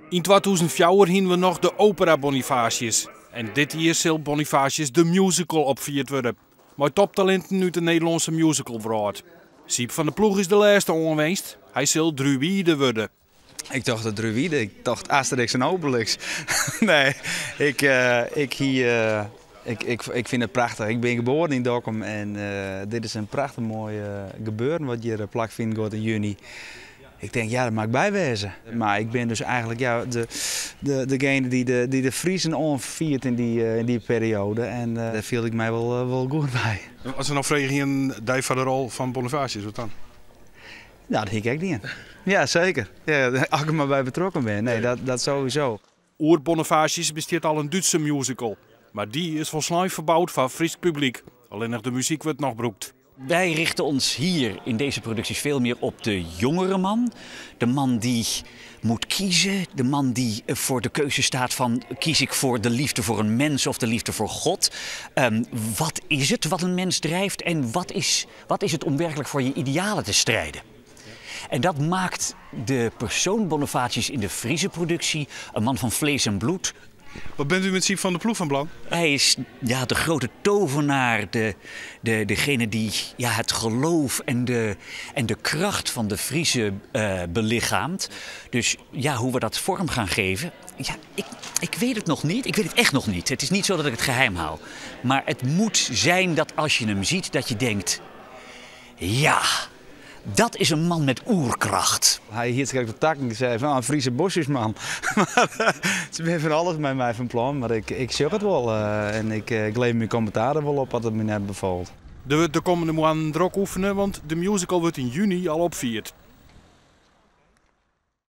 In 2004 hadden we nog de opera Bonifatius. En dit jaar zal Bonifatius de musical opgevierd worden. Met toptalenten uit de Nederlandse musicalwereld. Siep van der Ploeg is de laatste ongewenst. Hij zal druïde worden. Ik dacht de druïde, ik dacht Asterix en Obelix. Nee, ik vind het prachtig. Ik ben geboren in Dokkum en dit is een prachtig mooi gebeuren wat je plaatsvindt in juni. Ik denk, ja, dat mag bijwezen. Maar ik ben dus eigenlijk ja, degene die de Friezen onviert in die periode. En daar viel ik mij wel goed bij. Als er nog vragen die van de rol van Bonifatius, wat dan? Nou, dat hik ik niet in. Ja, zeker. Ja, als ik er maar bij betrokken ben. Nee, dat sowieso. Oer Bonifatius bestaat al een Duitse musical. Maar die is volgens verbouwd voor Fries publiek. Alleen nog de muziek wordt nog broekt. Wij richten ons hier in deze producties veel meer op de jongere man. De man die moet kiezen. De man die voor de keuze staat van kies ik voor de liefde voor een mens of de liefde voor God. Wat is het wat een mens drijft en wat is het om werkelijk voor je idealen te strijden? En dat maakt de persoon Bonifatius in de Friese productie een man van vlees en bloed. Wat bent u met Siep van der Ploeg van plan? Hij is ja, de grote tovenaar, degene die ja, het geloof en de kracht van de Friese belichaamt. Dus ja, hoe we dat vorm gaan geven, ja, ik weet het nog niet. Ik weet het echt nog niet. Het is niet zo dat ik het geheim hou. Maar het moet zijn dat als je hem ziet, dat je denkt, ja, dat is een man met oerkracht. Hij hield zich de tak en zei van een Friese bosjesman. Ze zijn van alles met mij van plan, maar ik zeg het wel. En ik leef mijn commentaren wel op wat het me net bevalt. De komende maanden druk oefenen, want de musical wordt in juni al opgevierd.